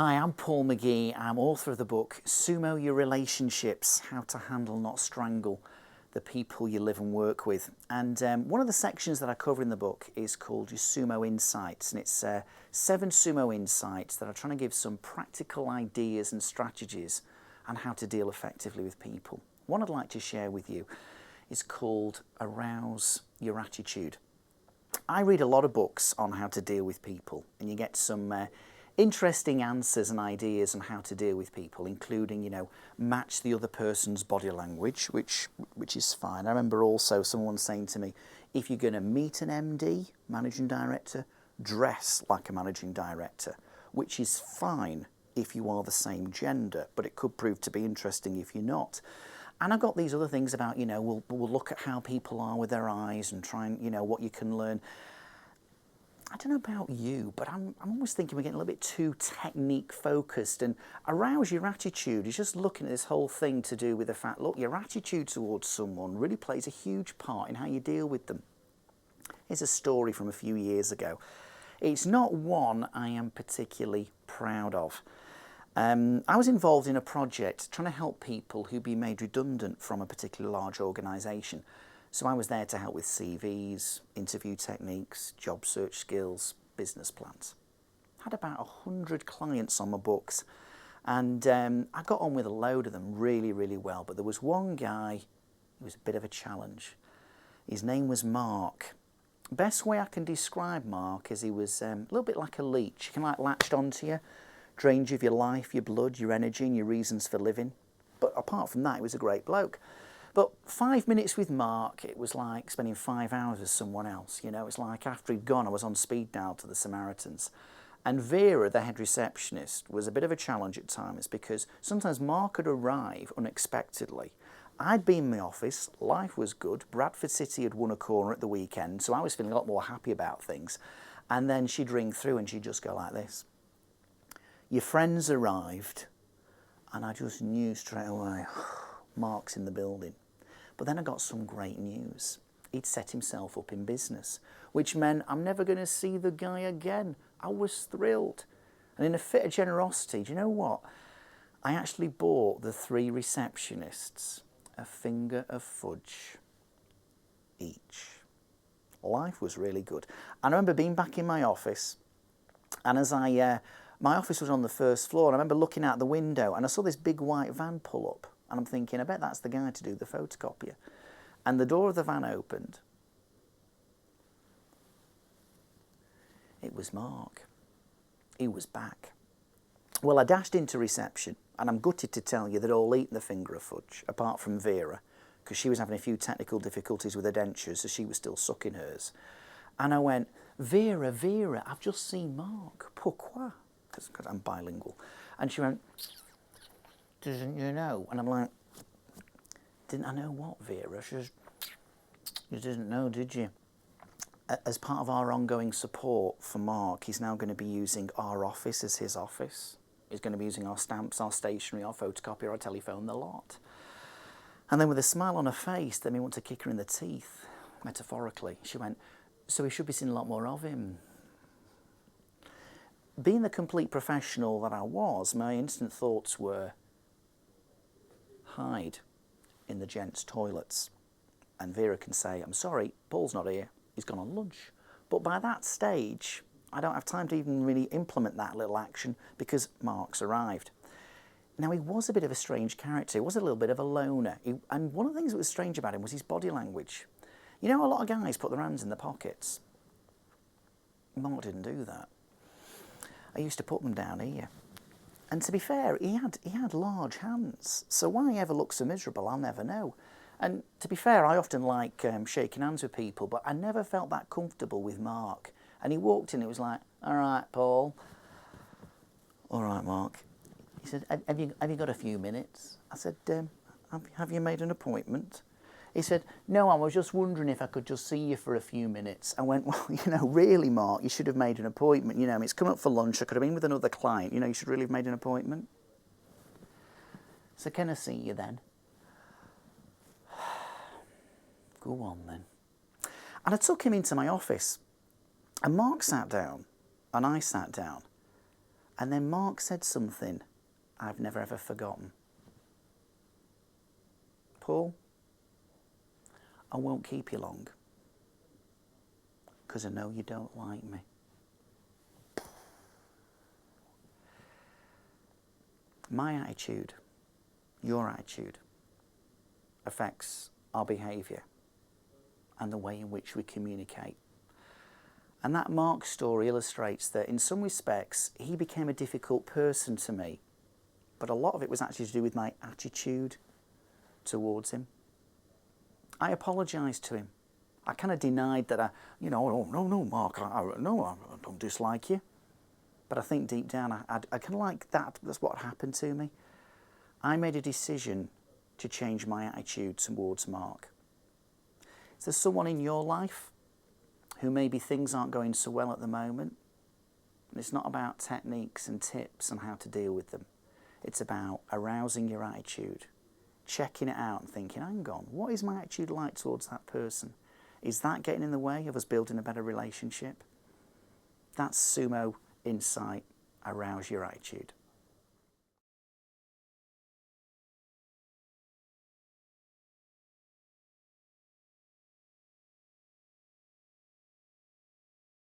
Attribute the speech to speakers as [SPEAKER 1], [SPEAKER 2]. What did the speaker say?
[SPEAKER 1] Hi, I'm Paul McGee. I'm author of the book S.U.M.O Your Relationships, How to Handle Not Strangle the People You Live and Work With. And one of the sections that I cover in the book is called your S.U.M.O Insights, and it's 7 S.U.M.O insights that are trying to give some practical ideas and strategies on how to deal effectively with people. One I'd like to share with you is called Arouse Your Attitude. I read a lot of books on how to deal with people, and you get some interesting answers and ideas on how to deal with people, including, match the other person's body language, which is fine. I remember also someone saying to me, if you're going to meet an MD, managing director, dress like a managing director, which is fine if you are the same gender, but it could prove to be interesting if you're not. And I've got these other things about, we'll look at how people are with their eyes and try and, what you can learn. I don't know about you, but I'm always thinking we're getting a little bit too technique focused, and arouse your attitude is just looking at this whole thing to do with the fact, look, your attitude towards someone really plays a huge part in how you deal with them. Here's a story from a few years ago. It's not one I am particularly proud of. I was involved in a project trying to help people who'd been made redundant from a particularly large organisation. So I was there to help with CVs, interview techniques, job search skills, business plans. I had about 100 clients on my books, and I got on with a load of them really, really well. But there was one guy who was a bit of a challenge. His name was Mark. Best way I can describe Mark is he was a little bit like a leech. He kind of latched onto you, drained you of your life, your blood, your energy and your reasons for living. But apart from that, he was a great bloke. But 5 minutes with Mark, it was like spending 5 hours with someone else. It's like after he'd gone, I was on speed dial to the Samaritans. And Vera, the head receptionist, was a bit of a challenge at times because sometimes Mark would arrive unexpectedly. I'd been in my office, life was good, Bradford City had won a corner at the weekend, so I was feeling a lot more happy about things. And then she'd ring through and she'd just go like this. Your friends arrived, and I just knew straight away, Mark's in the building. But then I got some great news. He'd set himself up in business, which meant I'm never going to see the guy again. I was thrilled. And in a fit of generosity, do you know what? I actually bought the 3 receptionists a finger of fudge each. Life was really good. And I remember being back in my office, and as my office was on the first floor, and I remember looking out the window, and I saw this big white van pull up. And I'm thinking, I bet that's the guy to do the photocopier. And the door of the van opened. It was Mark. He was back. Well, I dashed into reception, and I'm gutted to tell you they'd all eaten the finger of fudge, apart from Vera, because she was having a few technical difficulties with her dentures, so she was still sucking hers. And I went, Vera, I've just seen Mark. Pourquoi? Because I'm bilingual. And she went, didn't you know? And I'm like, didn't I know what, Vera? She says, you didn't know, did you? As part of our ongoing support for Mark, he's now going to be using our office as his office. He's going to be using our stamps, our stationery, our photocopier, our telephone, the lot. And then with a smile on her face, that made me want to kick her in the teeth, metaphorically. She went, so we should be seeing a lot more of him. Being the complete professional that I was, my instant thoughts were, hide in the gents' toilets. And Vera can say, I'm sorry, Paul's not here, he's gone on lunch. But by that stage, I don't have time to even really implement that little action because Mark's arrived. Now, he was a bit of a strange character. He was a little bit of a loner. And one of the things that was strange about him was his body language. A lot of guys put their hands in their pockets. Mark didn't do that. I used to put them down here. And to be fair, he had large hands, so why he ever looked so miserable, I'll never know. And to be fair, I often like shaking hands with people, but I never felt that comfortable with Mark. And he walked in, it was like, all right, Paul. All right, Mark. He said, have you got a few minutes? I said, have you made an appointment? He said, no, I was just wondering if I could just see you for a few minutes. I went, well, really, Mark, you should have made an appointment. It's come up for lunch. I could have been with another client. You should really have made an appointment. So can I see you then? Go on then. And I took him into my office. And Mark sat down, and I sat down. And then Mark said something I've never ever forgotten. Paul, I won't keep you long, because I know you don't like me. My attitude, your attitude, affects our behaviour and the way in which we communicate. And that Mark story illustrates that in some respects he became a difficult person to me, but a lot of it was actually to do with my attitude towards him. I apologised to him. I kind of denied that oh, no, Mark, I don't dislike you. But I think deep down, I kind of like that's what happened to me. I made a decision to change my attitude towards Mark. Is there someone in your life who maybe things aren't going so well at the moment? And it's not about techniques and tips on how to deal with them. It's about arousing your attitude, checking it out and thinking, hang on, what is my attitude like towards that person? Is that getting in the way of us building a better relationship? That's S.U.M.O. Insight, arouse your attitude.